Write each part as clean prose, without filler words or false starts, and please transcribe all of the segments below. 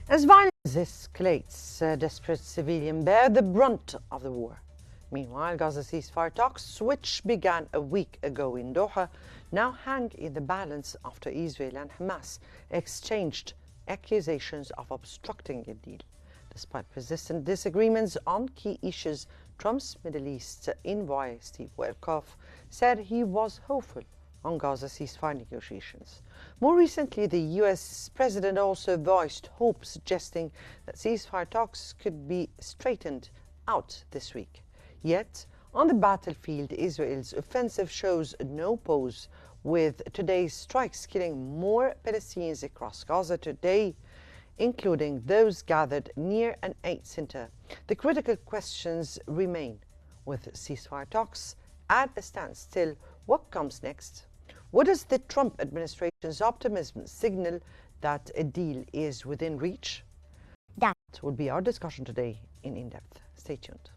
As violence escalates, desperate civilians bear the brunt of the war. Meanwhile, Gaza ceasefire talks, which began a week ago in Doha, now hang in the balance after Israel and Hamas exchanged accusations of obstructing a deal. Despite persistent disagreements on key issues, Trump's Middle East envoy Steve Witkoff said he was hopeful on Gaza ceasefire negotiations. More recently, the US president also voiced hope, suggesting that ceasefire talks could be straightened out this week. Yet, on the battlefield, Israel's offensive shows no pause, with today's strikes killing more Palestinians across Gaza today, including those gathered near an aid center. The critical questions remain. With ceasefire talks at a standstill, what comes next? What does the Trump administration's optimism signal that a deal is within reach? That will be our discussion today in In-Depth. Stay tuned.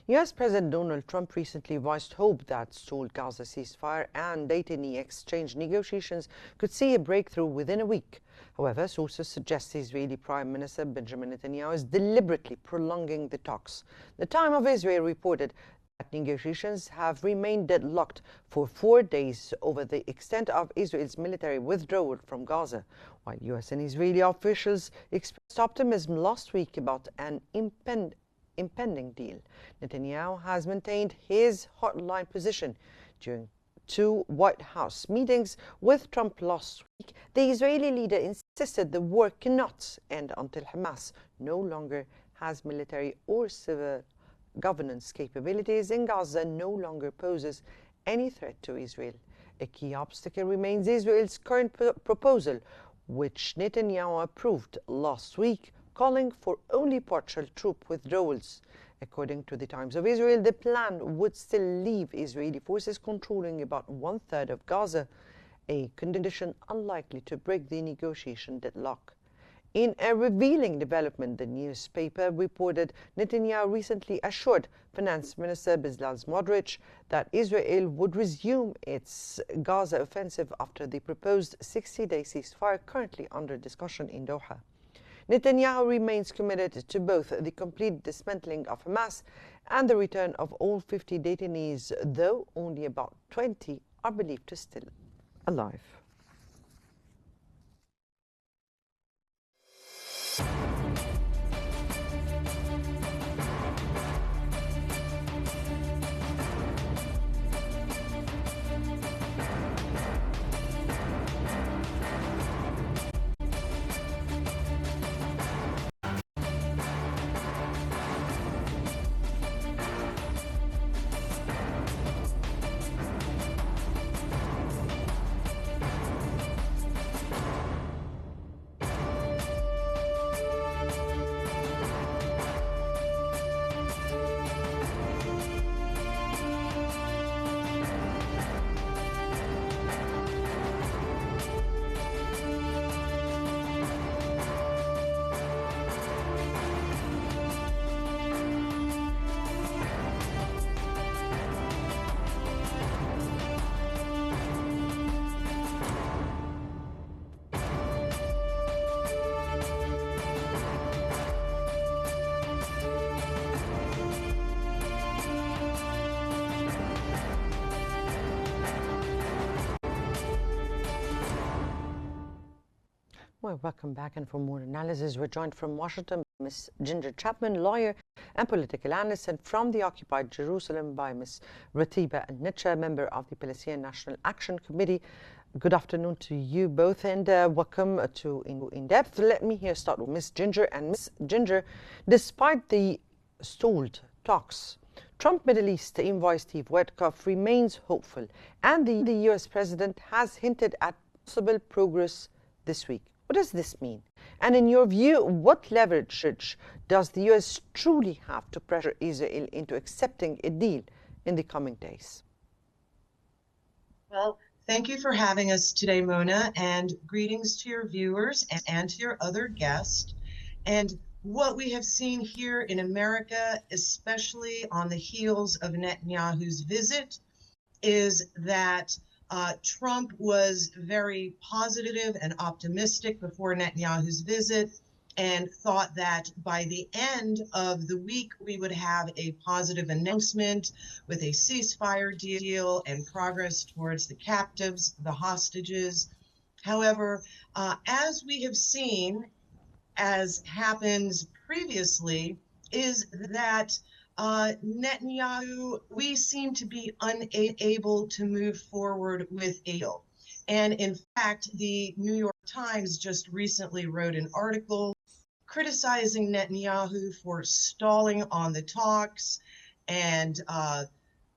US President Donald Trump recently voiced hope that stalled Gaza ceasefire and detainees exchange negotiations could see a breakthrough within a week. However, sources suggest Israeli Prime Minister Benjamin Netanyahu is deliberately prolonging the talks. The Time of Israel reported that negotiations have remained deadlocked for 4 days over the extent of Israel's military withdrawal from Gaza, while US and Israeli officials expressed optimism last week about an impending deal. Netanyahu has maintained his hardline position during 2 White House meetings with Trump last week. The Israeli leader insisted the war cannot end until Hamas no longer has military or civil governance capabilities and Gaza no longer poses any threat to Israel. A key obstacle remains Israel's current proposal, which Netanyahu approved last week, calling for only partial troop withdrawals. According to the Times of Israel, the plan would still leave Israeli forces controlling about 1/3 of Gaza, a condition unlikely to break the negotiation deadlock. In a revealing development, the newspaper reported Netanyahu recently assured Finance Minister Bezalel Smotrich that Israel would resume its Gaza offensive after the proposed 60-day ceasefire currently under discussion in Doha. Netanyahu remains committed to both the complete dismantling of Hamas and the return of all 50 detainees, though only about 20 are believed to still alive. Well, welcome back, and for more analysis, we're joined from Washington by Ms. Ginger Chapman, lawyer and political analyst, and from the occupied Jerusalem by Ms. Ratiba Nitcha, member of the Palestinian National Action Committee. Good afternoon to you both, and welcome to In-Depth. Let me here start with Ms. Ginger. And Ms. Ginger, despite the stalled talks, Trump Middle East envoy Steve Witkoff remains hopeful, and the US president has hinted at possible progress this week. What does this mean? And in your view, what leverage does the US truly have to pressure Israel into accepting a deal in the coming days? Well, Thank you for having us today, Mona, and greetings to your viewers and to your other guests. And what we have seen here in America, especially on the heels of Netanyahu's visit, is that Trump was very positive and optimistic before Netanyahu's visit and thought that by the end of the week, we would have a positive announcement with a ceasefire deal and progress towards the captives, the hostages. However, as we have seen, as happens previously, is that Netanyahu, we seem to be unable to move forward with a deal. And in fact, the New York Times just recently wrote an article criticizing Netanyahu for stalling on the talks and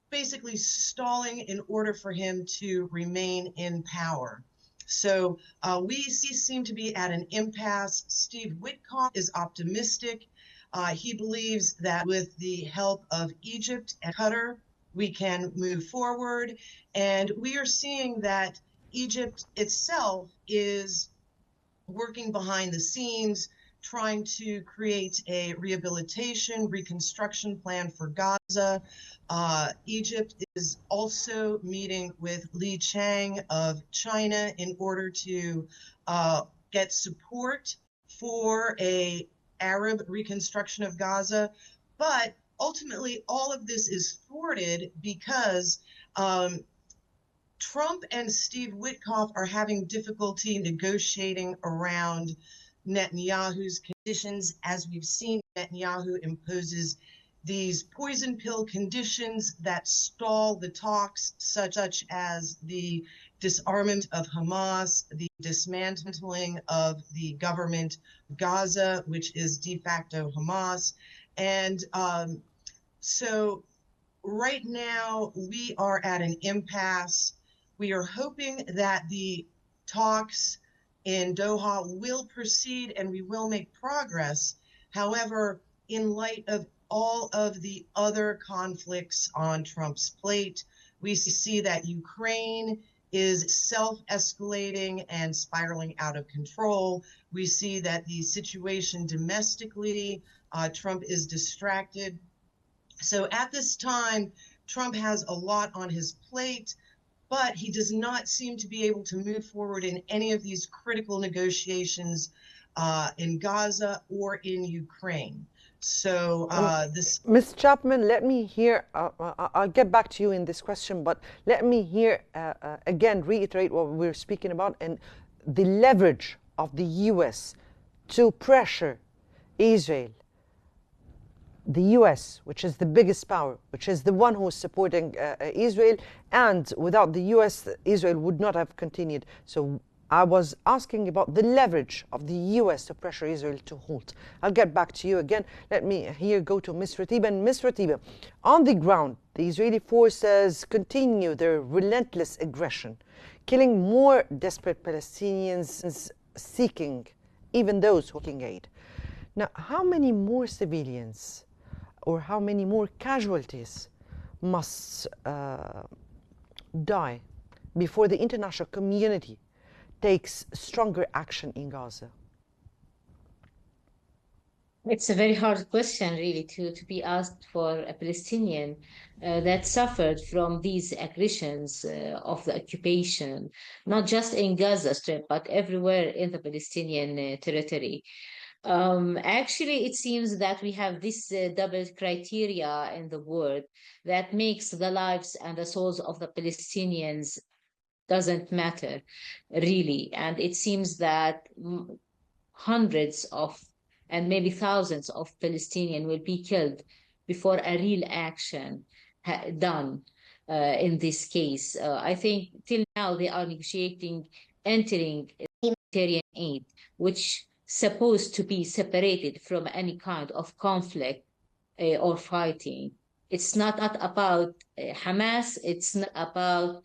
basically stalling in order for him to remain in power. So we seem to be at an impasse. Steve Witkoff is optimistic. He believes that with the help of Egypt and Qatar, we can move forward. And we are seeing that Egypt itself is working behind the scenes, trying to create a rehabilitation, reconstruction plan for Gaza. Egypt is also meeting with Li Chang of China in order to get support for a Arab reconstruction of Gaza. But ultimately, all of this is thwarted because Trump and Steve Witkoff are having difficulty negotiating around Netanyahu's conditions. As we've seen, Netanyahu imposes these poison pill conditions that stall the talks, such as the disarmament of Hamas, the dismantling of the government of Gaza, which is de facto Hamas. And so right now we are at an impasse. We are hoping that the talks in Doha will proceed and we will make progress. However, in light of all of the other conflicts on Trump's plate, we see that Ukraine is self-escalating and spiraling out of control. We see that the situation domestically, Trump is distracted. So at this time, Trump has a lot on his plate, but he does not seem to be able to move forward in any of these critical negotiations in Gaza or in Ukraine. So Ms. Chapman, let me hear, I'll get back to you in this question, but let me hear again reiterate what we're speaking about and the leverage of the US to pressure Israel. The US, which is the biggest power, which is the one who is supporting Israel, and without the US, Israel would not have continued. So I was asking about the leverage of the US to pressure Israel to halt. I'll get back to you again. Let me here go to Ms. Ratiba. And Ms. Ratiba, on the ground, the Israeli forces continue their relentless aggression, killing more desperate Palestinians seeking, even those who are seeking aid. Now, how many more civilians or how many more casualties must die before the international community takes stronger action in Gaza? It's a very hard question, really, to be asked for a Palestinian that suffered from these aggressions of the occupation, not just in Gaza Strip, but everywhere in the Palestinian territory. Actually, it seems that we have this double criteria in the world that makes the lives and the souls of the Palestinians doesn't matter, really. And it seems that hundreds of and maybe thousands of Palestinians will be killed before a real action done in this case. I think till now they are negotiating entering humanitarian aid, which supposed to be separated from any kind of conflict or fighting. It's not about Hamas. It's not about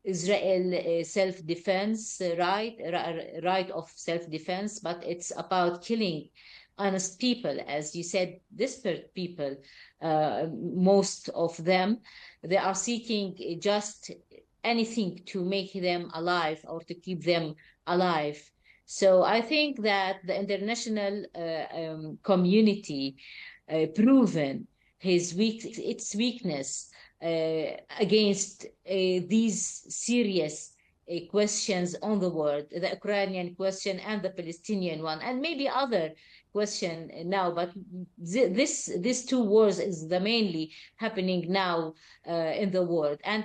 Israel self-defense right of self-defense, but it's about killing honest people, as you said, desperate people. Most of them, they are seeking just anything to make them alive or to keep them alive. So I think that the international community proven its weakness against these serious questions on the world, the Ukrainian question and the Palestinian one, and maybe other question now. But these two wars is the mainly happening now in the world. And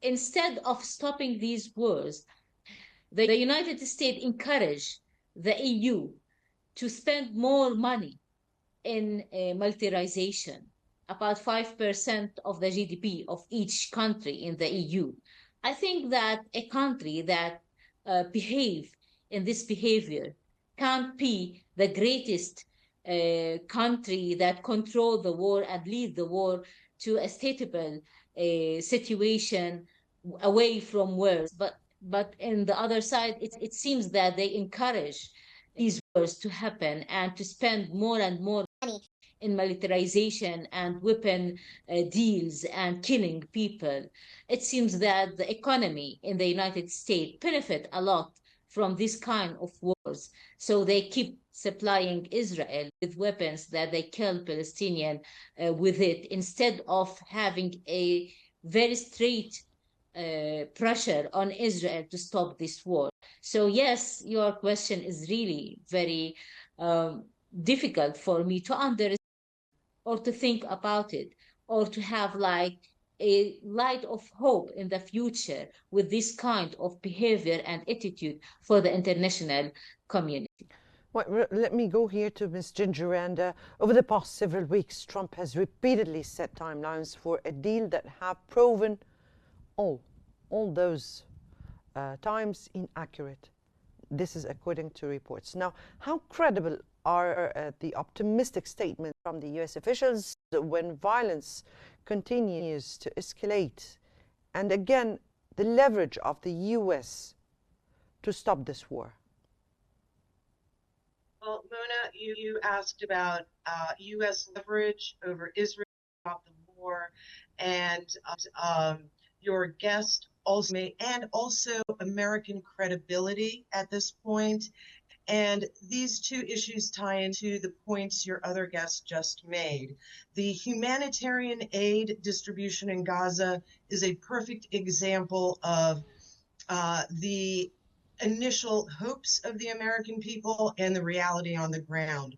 instead of stopping these wars, the United States encouraged the EU to spend more money in militarization, about 5% of the GDP of each country in the EU. I think that a country that behave in this behavior can't be the greatest country that control the war and lead the war to a stable situation away from wars. But in the other side, it seems that they encourage these wars to happen and to spend more and more money in militarization and weapon deals and killing people. It seems that the economy in the United States benefit a lot from this kind of wars. So they keep supplying Israel with weapons that they kill Palestinian with it, instead of having a very straight pressure on Israel to stop this war. So yes, your question is really very difficult for me to understand or to think about it, or to have like a light of hope in the future with this kind of behavior and attitude for the international community. Well, let me go here to Ms. Ginger. And over the past several weeks, Trump has repeatedly set timelines for a deal that have proven all those times inaccurate. This is according to reports. Now, how credible are the optimistic statements from the US officials when violence continues to escalate? And again, the leverage of the US to stop this war? Well, Mona, you asked about U.S. leverage over Israel to stop the war, and your guest also and also American credibility at this point. And these two issues tie into the points your other guest just made. The humanitarian aid distribution in Gaza is a perfect example of the initial hopes of the American people and the reality on the ground.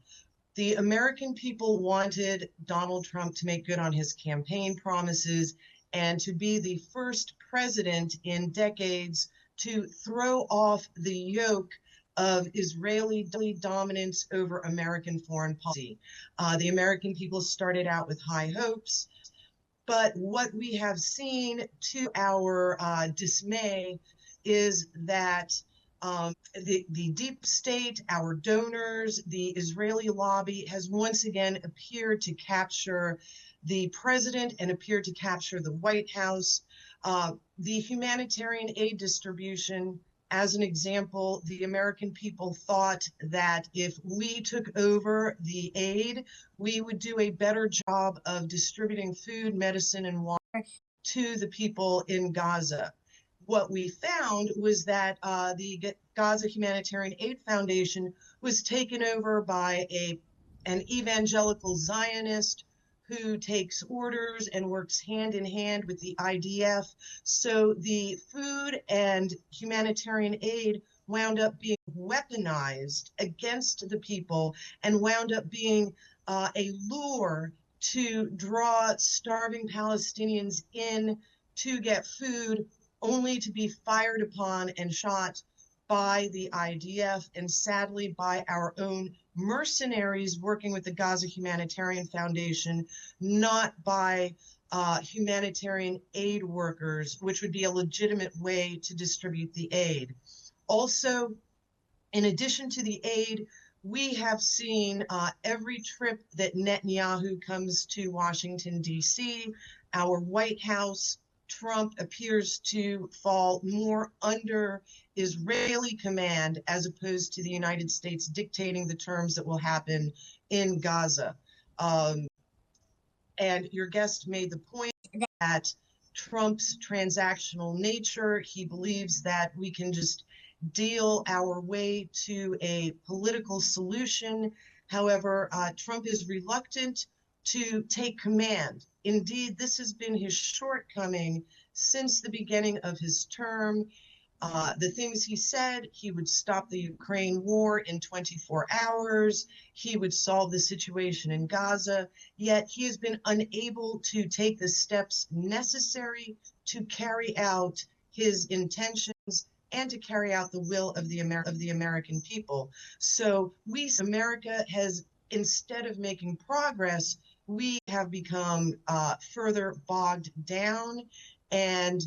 The American people wanted Donald Trump to make good on his campaign promises and to be the first president in decades to throw off the yoke of Israeli dominance over American foreign policy. The American people started out with high hopes, but what we have seen, to our dismay, is that the deep state, our donors, the Israeli lobby has once again appeared to capture the president and appeared to capture the White House. The humanitarian aid distribution, as an example, the American people thought that if we took over the aid, we would do a better job of distributing food, medicine, and water to the people in Gaza. What we found was that the Gaza Humanitarian Aid Foundation was taken over by an evangelical Zionist who takes orders and works hand in hand with the IDF. So the food and humanitarian aid wound up being weaponized against the people and wound up being a lure to draw starving Palestinians in to get food, only to be fired upon and shot by the IDF and sadly by our own mercenaries working with the Gaza Humanitarian Foundation, not by humanitarian aid workers, which would be a legitimate way to distribute the aid. Also, in addition to the aid, we have seen every trip that Netanyahu comes to Washington, D.C., our White House, Trump appears to fall more under Israeli command as opposed to the United States dictating the terms that will happen in Gaza. And your guest made the point that Trump's transactional nature. He believes that we can just deal our way to a political solution. However, Trump is reluctant to take command. Indeed, this has been his shortcoming since the beginning of his term. The things he said, he would stop the Ukraine war in 24 hours, he would solve the situation in Gaza, yet he has been unable to take the steps necessary to carry out his intentions and to carry out the will of the American people. So America has, instead of making progress, we have become further bogged down. And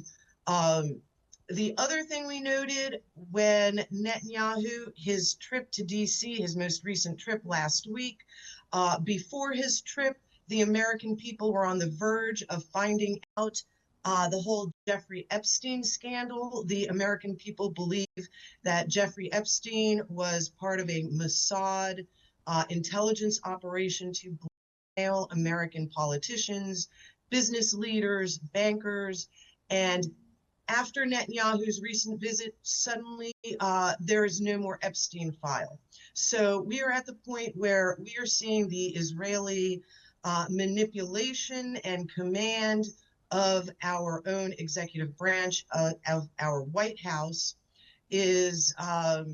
the other thing we noted when Netanyahu, his trip to D.C., his most recent trip last week, before his trip, the American people were on the verge of finding out the whole Jeffrey Epstein scandal. The American people believe that Jeffrey Epstein was part of a Mossad intelligence operation to blackmail American politicians, business leaders, bankers, and after Netanyahu's recent visit, suddenly there is no more Epstein file. So we are at the point where we are seeing the Israeli manipulation and command of our own executive branch, of our White House, is now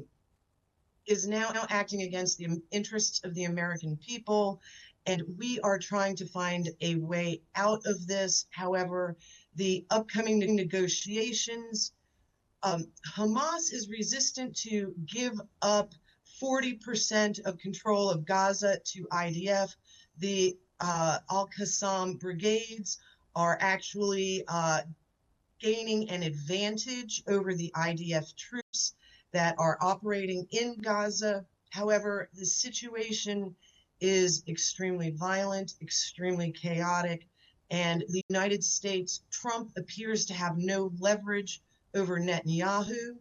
acting against the interests of the American people. And we are trying to find a way out of this. However, the upcoming negotiations, Hamas is resistant to give up 40% of control of Gaza to IDF. The Al-Qassam brigades are actually gaining an advantage over the IDF troops that are operating in Gaza. However, the situation is extremely violent, extremely chaotic, and the United States, Trump appears to have no leverage over Netanyahu.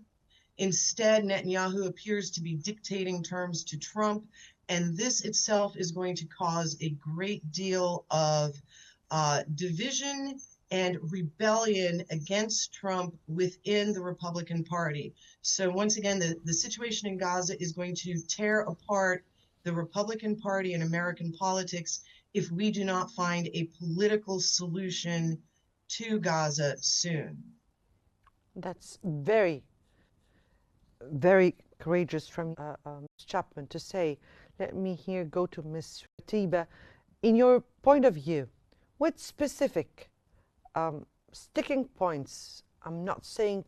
Instead, Netanyahu appears to be dictating terms to Trump, and this itself is going to cause a great deal of division and rebellion against Trump within the Republican Party. So once again, the situation in Gaza is going to tear apart the Republican Party and American politics if we do not find a political solution to Gaza soon. That's very, very courageous from Ms. Chapman to say. Let me here go to Ms. Ratiba. In your point of view, what specific sticking points, I'm not saying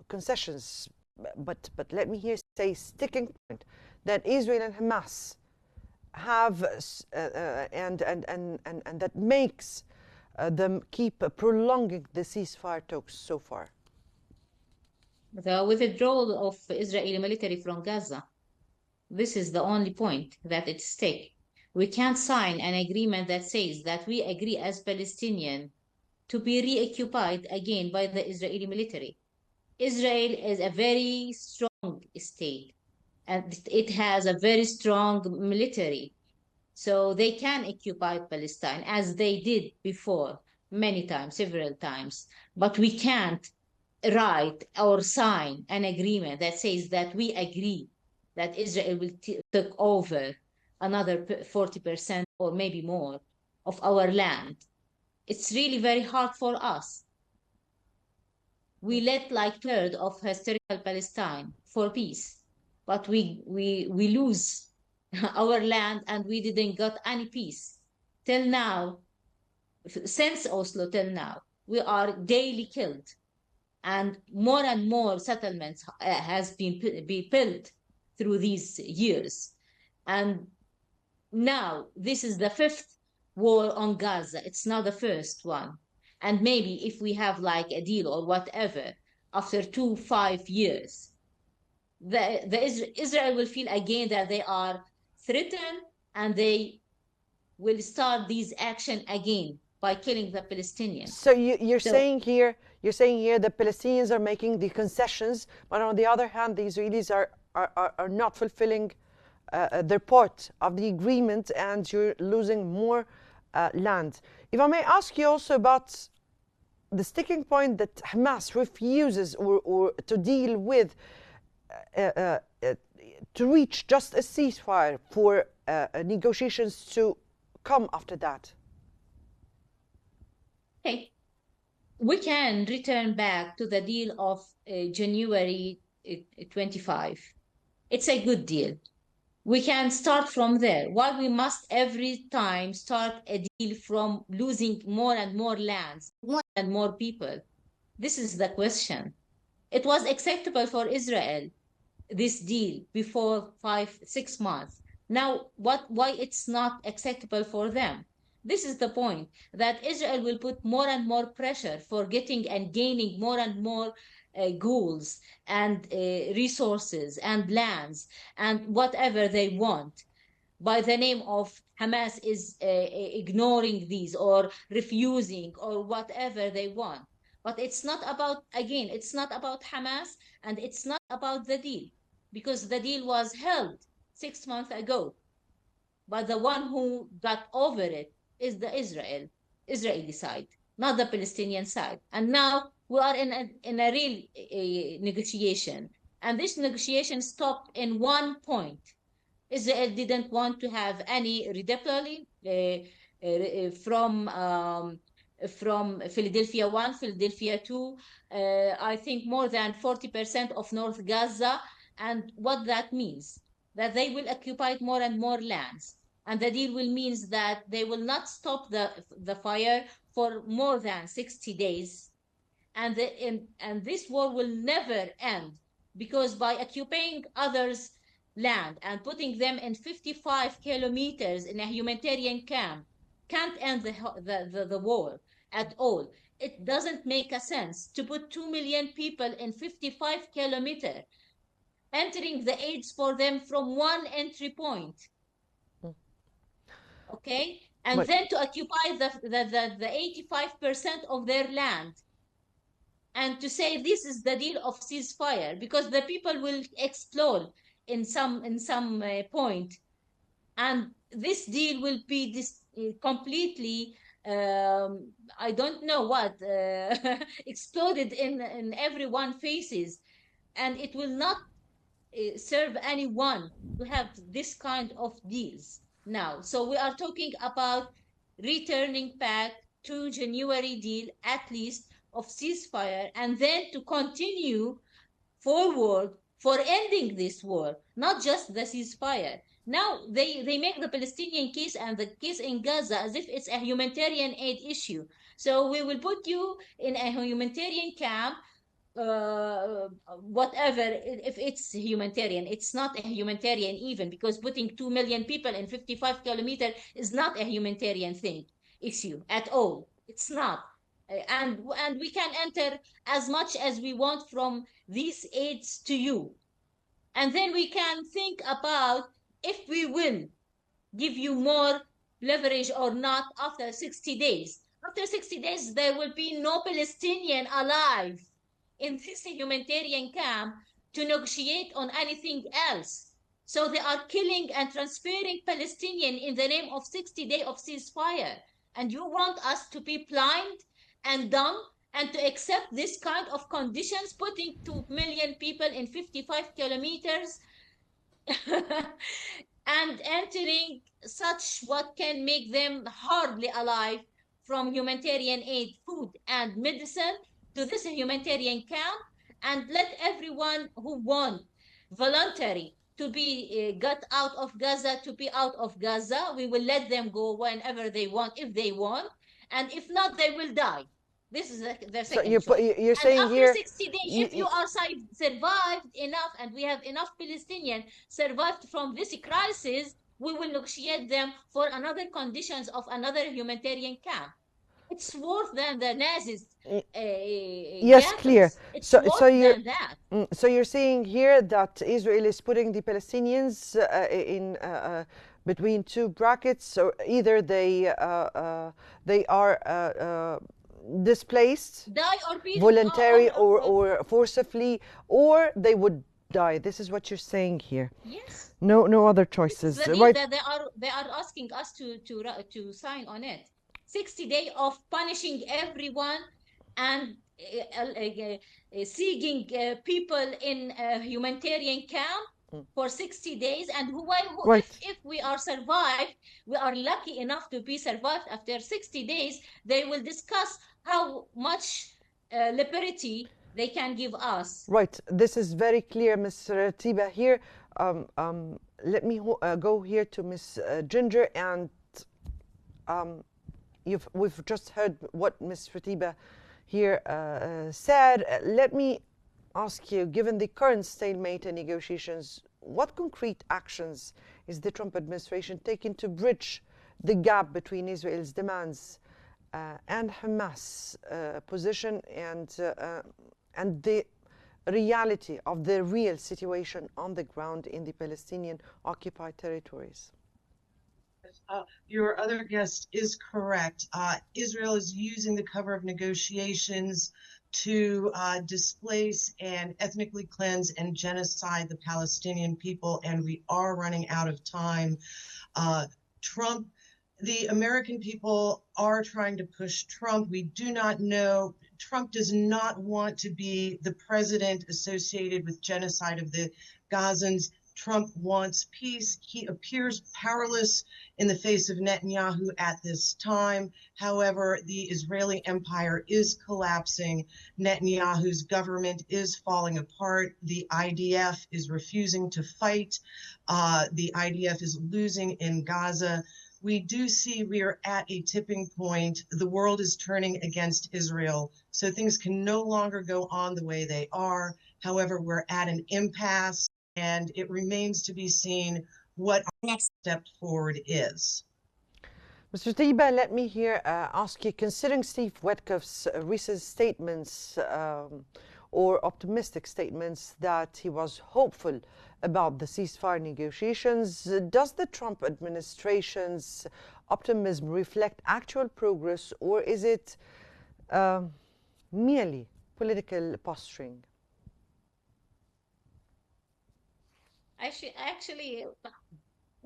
concessions, but let me here say sticking point, that Israel and Hamas have and that makes them keep prolonging the ceasefire talks so far? The withdrawal of Israeli military from Gaza. This is the only point that at stake. We can't sign an agreement that says that we agree as Palestinians to be reoccupied again by the Israeli military. Israel is a very strong state, and it has a very strong military. So they can occupy Palestine as they did before, many times, several times. But we can't write or sign an agreement that says that we agree that Israel will take over another 40% or maybe more of our land. It's really very hard for us. We let like third of historical Palestine for peace, but we lose our land and we didn't got any peace till now. Since Oslo till now, we are daily killed, and more settlements has been built through these years. And now this is the fifth war on Gaza. It's not the first one. And maybe if we have like a deal or whatever, after 5 years, Israel will feel again that they are threatened, and they will start these action again by killing the Palestinians. So you're saying here the Palestinians are making the concessions, but on the other hand, the Israelis are not fulfilling their part of the agreement, and you're losing more land. If I may ask you also about the sticking point that Hamas refuses or to deal with, to reach just a ceasefire for negotiations to come after that? Okay. We can return back to the deal of January 25. It's a good deal. We can start from there. Why we must every time start a deal from losing more and more lands, more and more people? This is the question. It was acceptable for Israel, this deal, before 5, 6 months. Now, why it's not acceptable for them? This is the point, that Israel will put more and more pressure for getting and gaining more and more goals and resources and lands and whatever they want, by the name of Hamas is ignoring these or refusing or whatever they want. But it's not about, again, it's not about Hamas, and it's not about the deal, because the deal was held 6 months ago. But the one who got over it is the Israeli side, not the Palestinian side. And now we are in a real negotiation. And this negotiation stopped in one point. Israel didn't want to have any redeployment from Philadelphia 1, Philadelphia 2, I think more than 40% of North Gaza. And what that means, that they will occupy more and more lands. And the deal will means that they will not stop the fire for more than 60 days. And this war will never end, because by occupying others' land and putting them in 55 kilometers in a humanitarian camp can't end the war at all. It doesn't make a sense to put 2 million people in 55 kilometers, entering the aids for them from one entry point. Okay? And then to occupy the 85% of their land, and to say this is the deal of ceasefire, because the people will explode in some point, and this deal will be completely I don't know what exploded in everyone's faces, and it will not serve anyone to have this kind of deals now. So we are talking about returning back to January deal, at least, of ceasefire, and then to continue forward for ending this war, not just the ceasefire. Now they make the Palestinian case and the case in Gaza as if it's a humanitarian aid issue. So we will put you in a humanitarian camp, whatever. If it's humanitarian, it's not a humanitarian even, because putting 2 million people in 55 kilometers is not a humanitarian issue at all. It's not. And we can enter as much as we want from these aids to you, and then we can think about if we will give you more leverage or not after 60 days. After 60 days, there will be no Palestinian alive in this humanitarian camp to negotiate on anything else. So they are killing and transferring Palestinian in the name of 60 days of ceasefire. And you want us to be blind and dumb and to accept this kind of conditions, putting 2 million people in 55 kilometers and entering such what can make them hardly alive from humanitarian aid, food and medicine, to this humanitarian camp, and let everyone who want voluntary to be got out of Gaza to be out of Gaza. We will let them go whenever they want, if they want, and if not, they will die. This is the second choice. You're And saying after here 60 days, if you are survived enough, and we have enough Palestinians survived from this crisis, we will negotiate them for another conditions of another humanitarian camp. It's worse than the Nazis. Yes, clear. It's So worse you're than that. so you're saying here that Israel is putting the Palestinians in between two brackets. So either they are displaced, Die or be voluntary or forcibly, or they would die. This is what you're saying here. Yes. No other choices. The deal Right. that they are asking us to sign on it. 60 days of punishing everyone, and seeing people in a humanitarian camp for 60 days. And Right. if we are survived, we are lucky enough to be survived after 60 days, they will discuss how much liberty they can give us. Right. This is very clear, Ms. Ratiba. Here, let me go here to Ms. Ginger, and we've just heard what Ms. Ratiba here said. Let me ask you, given the current stalemate in negotiations, what concrete actions is the Trump administration taking to bridge the gap between Israel's demands and Hamas' position and the reality of the real situation on the ground in the Palestinian occupied territories? Your other guest is correct. Israel is using the cover of negotiations to displace and ethnically cleanse and genocide the Palestinian people, and we are running out of time. The American people are trying to push Trump. We do not know. Trump does not want to be the president associated with genocide of the Gazans. Trump wants peace. He appears powerless in the face of Netanyahu at this time. However, the Israeli empire is collapsing. Netanyahu's government is falling apart. The IDF is refusing to fight. The IDF is losing in Gaza. We do see we are at a tipping point. The world is turning against Israel, so things can no longer go on the way they are. However, we're at an impasse, and it remains to be seen what our next step forward is. Mr. Tiba, let me here ask you, considering Steve Witkoff's recent statements or optimistic statements that he was hopeful about the ceasefire negotiations, does the Trump administration's optimism reflect actual progress, or is it merely political posturing? Actually,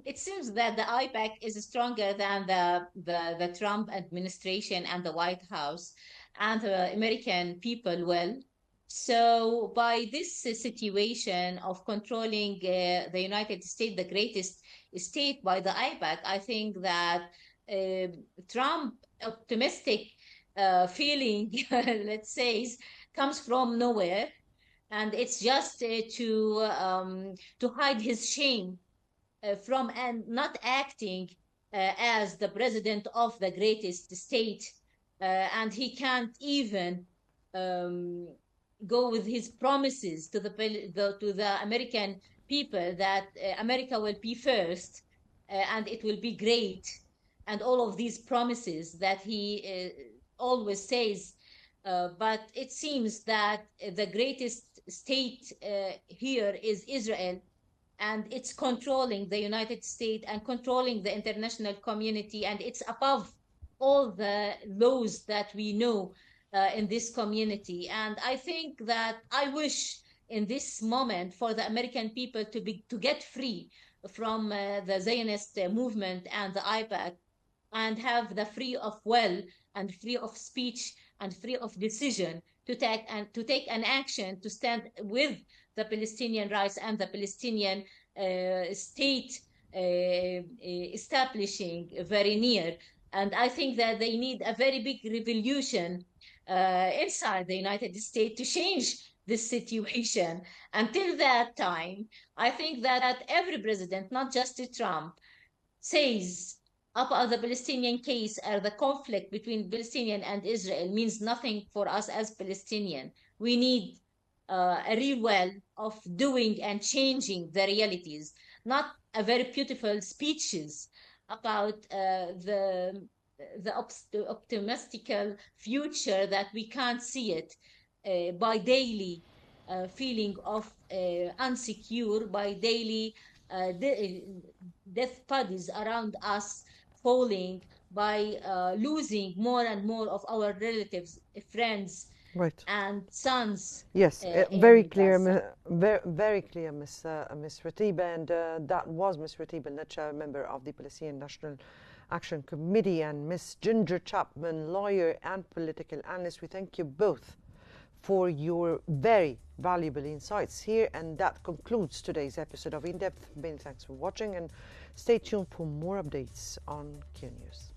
it seems that the IPAC is stronger than the Trump administration and the White House and the American people. Well, so by this situation of controlling the United States, the greatest state, by the IPAC, I think that Trump optimistic feeling, let's say, comes from nowhere, and it's just to hide his shame from and not acting as the president of the greatest state, and he can't even go with his promises to the American people that America will be first and it will be great, and all of these promises that he always says. But it seems that the greatest state here is Israel, and it's controlling the United States and controlling the international community, and it's above all the laws that we know in this community. And I think that I wish in this moment for the American people to get free from the Zionist movement and the IPAC, and have the free of will and free of speech and free of decision to take an action to stand with the Palestinian rights and the Palestinian state establishing very near. And I think that they need a very big revolution inside the United States to change this situation. Until that time, I think that every president, not just Trump, says about the Palestinian case or the conflict between Palestinian and Israel means nothing for us as Palestinian. We need a real will of doing and changing the realities, not a very beautiful speeches about the optimistical future that we can't see it by daily feeling of unsecure, by daily death bodies around us falling, by losing more and more of our relatives, friends, Right. and sons. Yes, very In clear, Gaza. very clear, Miss Ratiba, and that was Miss Ratiba, Nacha, member of the Palestinian National Action Committee, and Miss Ginger Chapman, lawyer and political analyst. We thank you both for your very valuable insights here, and that concludes today's episode of In Depth. Many thanks for watching, and stay tuned for more updates on Qnews.